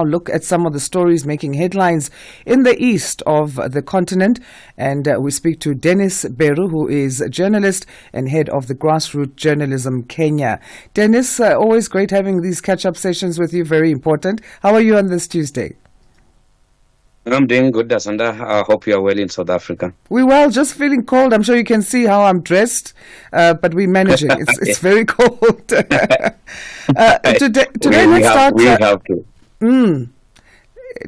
Look at some of the stories making headlines in the east of the continent, and we speak to Dennis Beru, who is a journalist and head of the Grassroots Journalism Kenya. Dennis, always great having these catch-up sessions with you, very important. How are you on this Tuesday? I'm doing good, Asanda. I hope you are well in South Africa. We're well, just feeling cold. I'm sure you can see how I'm dressed, but we're managing. It's very cold. Today, let's start. We have to.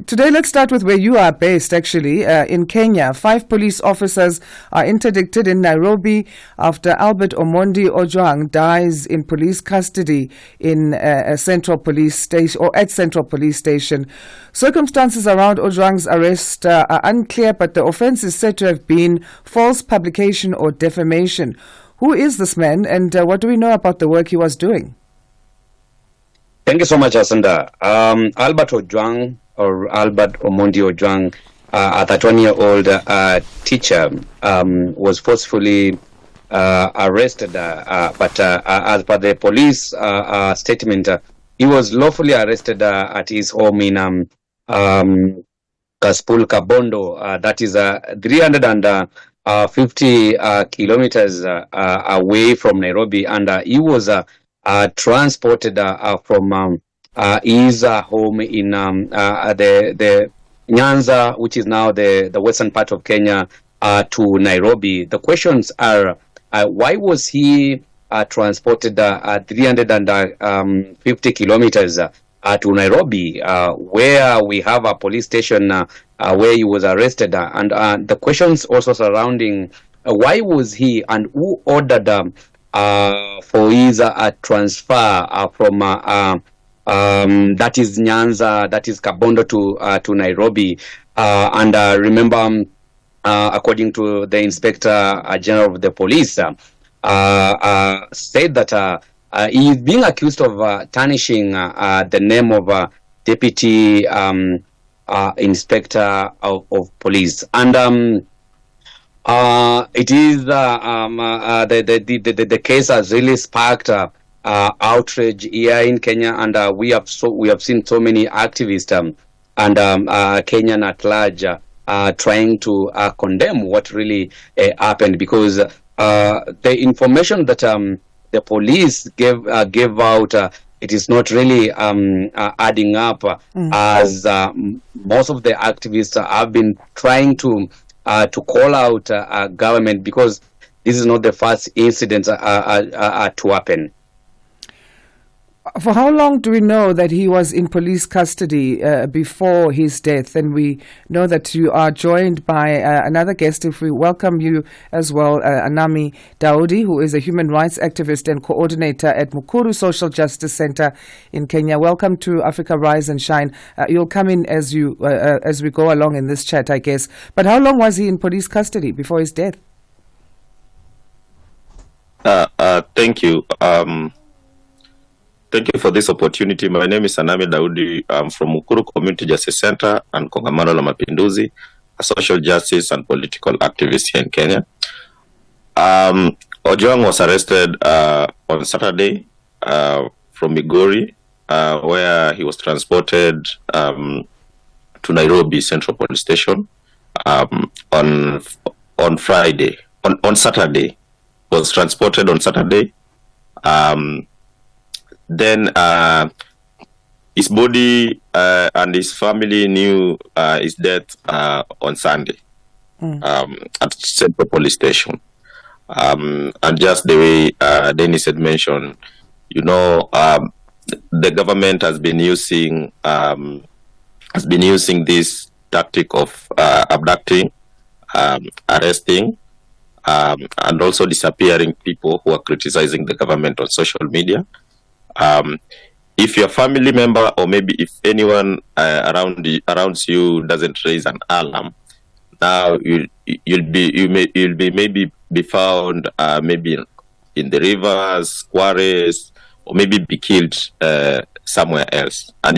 Today, let's start with where you are based, actually, in Kenya. 5 police officers are interdicted in Nairobi after Albert Omondi Ojwang dies in police custody in a Central Police Station, or at Central Police Station. Circumstances around Ojwang's arrest are unclear, but the offence is said to have been false publication or defamation. Who is this man, and what do we know about the work he was doing? Thank you so much, Asanda. Albert Ojwang, or Albert Omondi Ojwang, a 31-year-old teacher, was forcefully arrested, but as per the police statement, he was lawfully arrested at his home in Kaspul Kabondo, that is 350 kilometers away from Nairobi, and he was transported from his home in the Nyanza, which is now the western part of Kenya, to Nairobi. The questions are, why was he transported 350 kilometers to Nairobi, where we have a police station where he was arrested? And the questions also surrounding why was he and who ordered for his transfer from that is Nyanza, that is Kabondo to Nairobi. And remember, according to the Inspector General of the Police, said that he is being accused of tarnishing the name of Deputy Inspector of Police. And it is the case has really sparked outrage here in Kenya, and we have seen so many activists and Kenyan at large trying to condemn what really happened, because the information that the police gave out, it is not really adding up, as most of the activists have been trying to call out government, because this is not the first incident to happen. For how long do we know that he was in police custody before his death? And we know that you are joined by another guest. If we welcome you as well, Anami Daudi, who is a human rights activist and coordinator at Mukuru Justice Centre in Kenya. Welcome to Africa Rise and Shine. You'll come in as we go along in this chat, I guess. But how long was he in police custody before his death? Thank you. Thank you for this opportunity. My name is Anami Daudi. I'm from Mukuru Community Justice Centre and Kongamano la Mapinduzi, a social justice and political activist here in Kenya. Ojwang was arrested on Saturday from Migori, where he was transported to Nairobi Central Police Station on Friday. On Saturday, was transported on Saturday. Then his body and his family knew his death on Sunday at Central Police Station. And just the way Dennis had mentioned, the government has been using this tactic of abducting, arresting, and also disappearing people who are criticizing the government on social media. If your family member, or maybe if anyone around you doesn't raise an alarm, now you'll be found maybe in the rivers, quarries, or maybe be killed somewhere else. And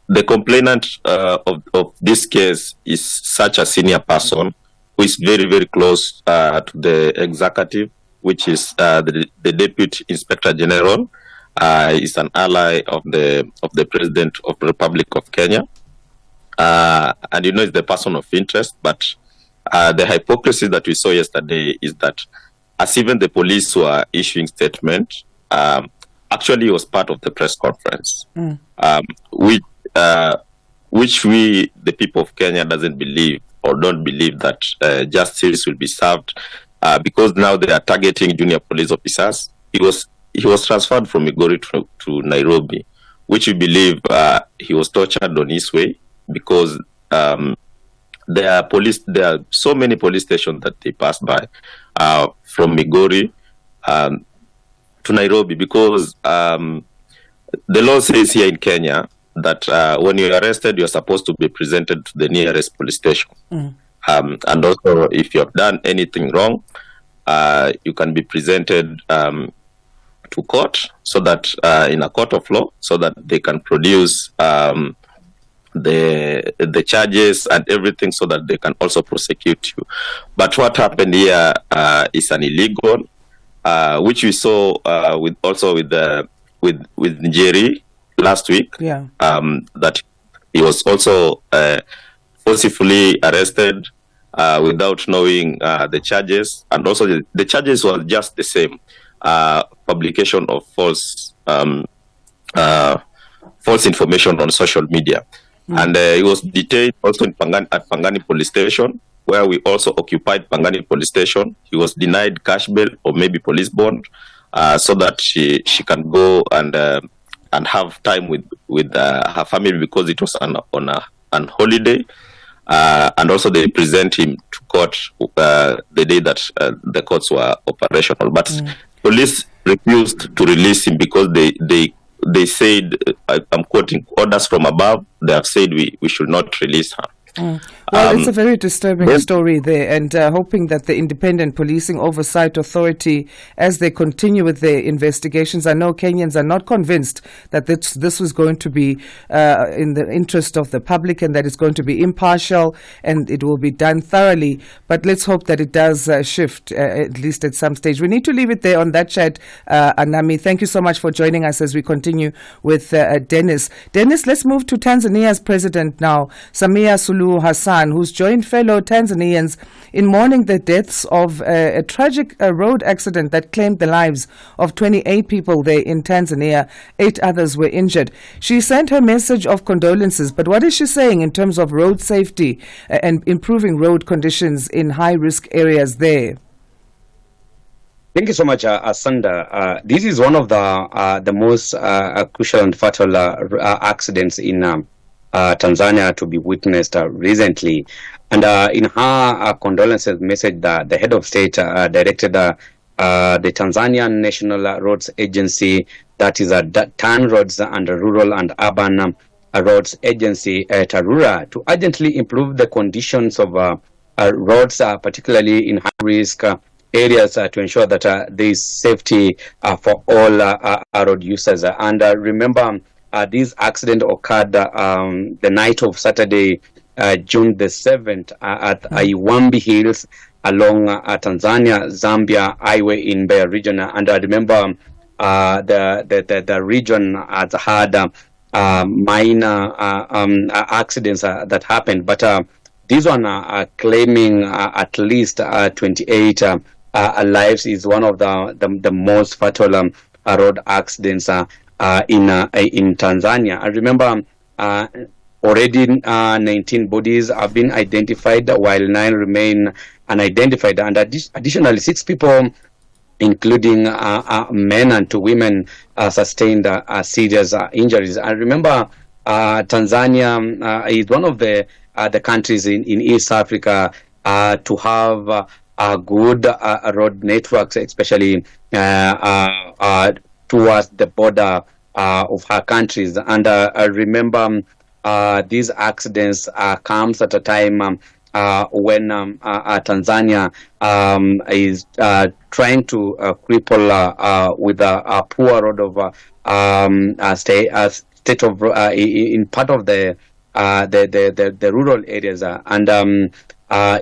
the complainant of this case is such a senior person who is very, very close to the executive, which is the Deputy Inspector General, is an ally of the President of the Republic of Kenya. And it's the person of interest, but the hypocrisy that we saw yesterday is that as even the police were issuing statements, actually he was part of the press conference, which we, the people of Kenya, doesn't believe or don't believe that justice will be served because now they are targeting junior police officers. He was transferred from Migori to Nairobi, which we believe he was tortured on his way because there are so many police stations that they passed by from Migori to Nairobi because the law says here in Kenya that when you're arrested, you're supposed to be presented to the nearest police station. And also, if you have done anything wrong, you can be presented to court, so that in a court of law, so that they can produce the charges and everything, so that they can also prosecute you. But what happened here is an illegal, which we saw with Njeri last week. That he was also forcibly arrested without knowing the charges, and also the charges were just the same. Publication of false information on social media. And he was detained also at Pangani Police Station, where we also occupied Pangani Police Station. He was denied cash bail or maybe police bond, so that she can go and have time with her family, because it was on holiday. And also they present him to court the day that the courts were operational. But police refused to release him because they said, I'm quoting, orders from above, they have said we should not release her. Well, it's a very disturbing story there, and hoping that the Independent Policing Oversight Authority, as they continue with their investigations, I know Kenyans are not convinced that this was going to be in the interest of the public, and that it's going to be impartial and it will be done thoroughly. But let's hope that it does shift, at least at some stage. We need to leave it there on that chat, Anami. Thank you so much for joining us as we continue with Dennis. Dennis, let's move to Tanzania's president now, Samia Suluhu Hassan, who's joined fellow Tanzanians in mourning the deaths of a tragic road accident that claimed the lives of 28 people there in Tanzania. 8 others were injured. She sent her message of condolences, but what is she saying in terms of road safety and improving road conditions in high-risk areas there? Thank you so much, Asanda. This is one of the most crucial and fatal accidents in Tanzania to be witnessed recently. And in her condolences message, the head of state directed the Tanzanian National Roads Agency, that is TAN Roads and Rural and Urban Roads Agency, TARURA, to urgently improve the conditions of roads, particularly in high-risk areas, to ensure that there is safety for all road users. And remember, this accident occurred the night of Saturday, June the 7th, at Iwambi Hills along Tanzania-Zambia highway in Beru region. And I remember the region has had minor accidents that happened, but this one claiming at least 28 lives is one of the most fatal road accidents in Tanzania. I remember already 19 bodies have been identified, while 9 remain unidentified, and additionally 6 people, including men and 2 women, sustained serious injuries. I remember Tanzania is one of the countries in East Africa to have good road networks, especially towards the border of her countries. And I remember these accidents comes at a time when Tanzania is trying to cripple with a poor road of state of in part of the rural areas, and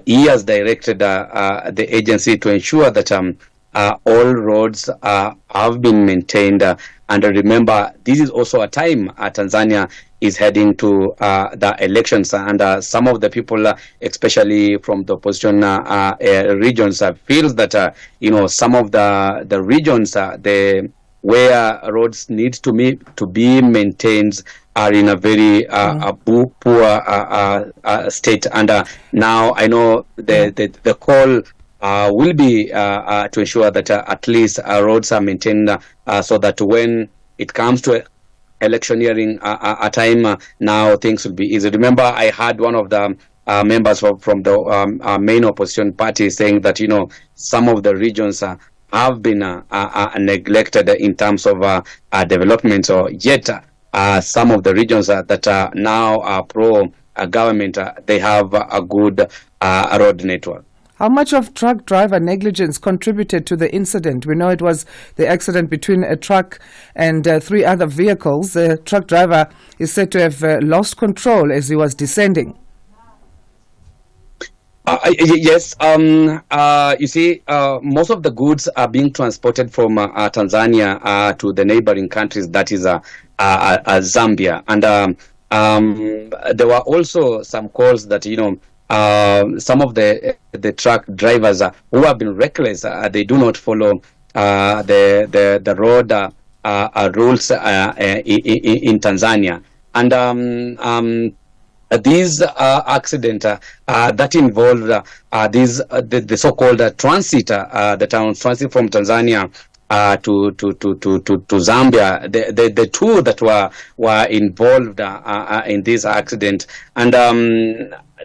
he has directed the agency to ensure that all roads have been maintained. And remember, this is also a time Tanzania is heading to the elections, and some of the people, especially from the opposition regions, feels that some of the regions where roads need to be maintained are in a very poor state. And now I know the call will be to ensure that at least roads are maintained, so that when it comes to electioneering a time, now things will be easy. Remember, I had one of the members from the main opposition party saying that some of the regions have been neglected in terms of development. So yet some of the regions that are now pro government, they have a good road network. How much of truck driver negligence contributed to the incident? We know it was the accident between a truck and 3 other vehicles. The truck driver is said to have lost control as he was descending. Yes. You see, most of the goods are being transported from Tanzania to the neighboring countries, that is Zambia. And there were also some calls that, some of the truck drivers who have been reckless, they do not follow the road rules in Tanzania. And these accident that involved the so-called transit, the town transit from Tanzania to Zambia, the two that were involved in this accident. And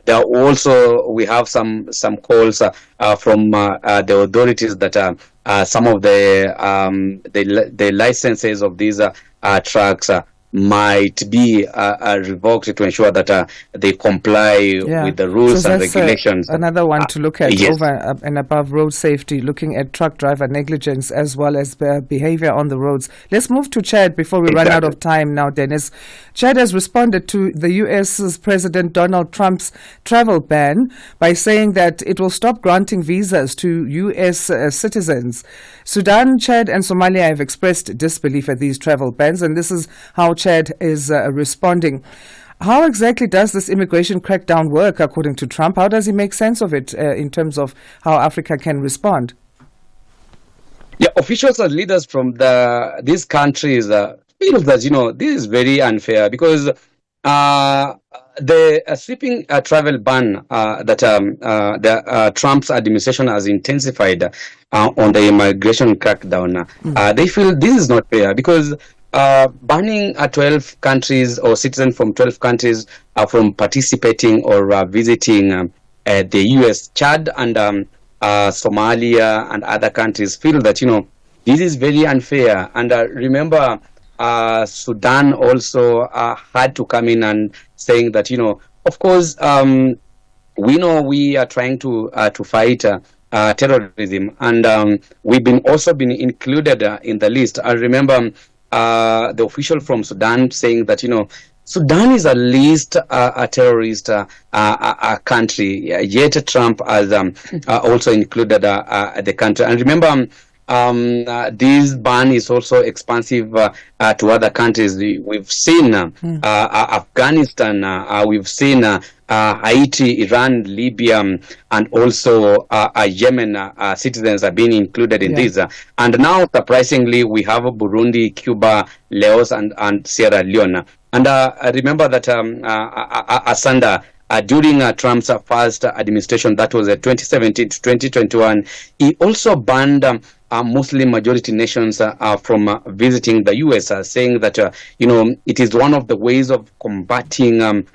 there also we have some calls from the authorities that some of the licenses of these trucks might be revoked to ensure that they comply with the rules and regulations. Another one to look at, yes. Over and above road safety, looking at truck driver negligence as well as behavior on the roads. Let's move to Chad before we run out of time now, Dennis. Chad has responded to the U.S.'s President Donald Trump's travel ban by saying that it will stop granting visas to U.S. citizens. Sudan, Chad and Somalia have expressed disbelief at these travel bans, and this is how Chad is responding. How exactly does this immigration crackdown work, according to Trump? How does he make sense of it in terms of how Africa can respond? Yeah, officials and leaders from these countries feel that, this is very unfair because the sweeping travel ban that Trump's administration has intensified on the immigration crackdown, they feel this is not fair because banning 12 countries or citizens from 12 countries from participating or visiting the U.S., Chad and Somalia and other countries feel that, this is very unfair. And remember, Sudan also had to come in and saying that, of course, we know we are trying to fight terrorism, and we've been included in the list. I remember the official from Sudan saying that, Sudan is at least a terrorist country, yet Trump has also included the country. And remember, this ban is also expansive to other countries. We've seen Afghanistan, we've seen Haiti, Iran, Libya, and also Yemen citizens are being included in this. And now, surprisingly, we have Burundi, Cuba, Laos, and Sierra Leone. And remember that Asanda, during Trump's first administration, that was 2017 to 2021, he also banned Muslim majority nations from visiting the U.S., saying that, it is one of the ways of combating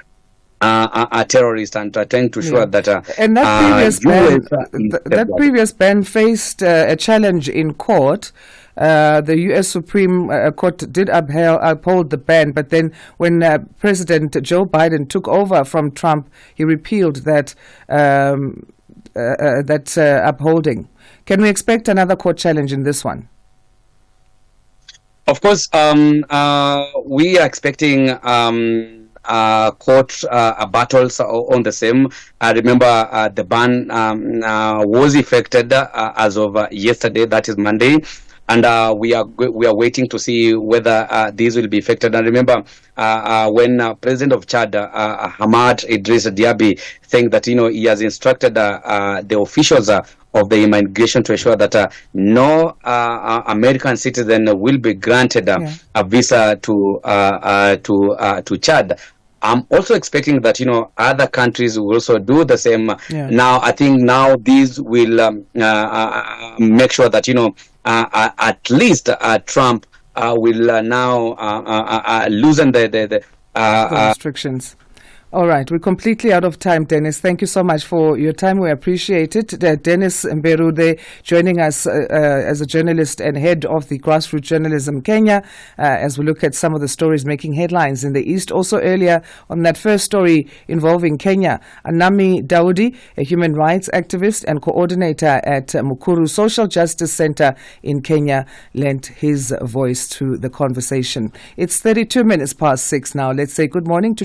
terrorists and trying to show that. And that previous ban faced a challenge in court. The U.S. Supreme Court did uphold the ban, but then when President Joe Biden took over from Trump, he repealed that upholding. Can we expect another court challenge in this one? Of course, we are expecting court battles on the same. I remember the ban was effected as of yesterday, that is Monday. And we are waiting to see whether these will be effected. And remember, when President of Chad, Hamad Idris Diaby, saying that he has instructed the officials of the immigration to ensure that no American citizen will be granted a visa to Chad. I'm also expecting that other countries will also do the same. Now I think these will make sure that at least Trump will now loosen the restrictions. All right, we're completely out of time, Dennis. Thank you so much for your time. We appreciate it. Dennis Beru, joining us as a journalist and head of the Grassroots Journalism Kenya, as we look at some of the stories making headlines in the East. Also earlier on that first story involving Kenya, Anami Daudi, a human rights activist and coordinator at Mukuru Social Justice Centre in Kenya, lent his voice to the conversation. It's 32 minutes past 6 now. Let's say good morning to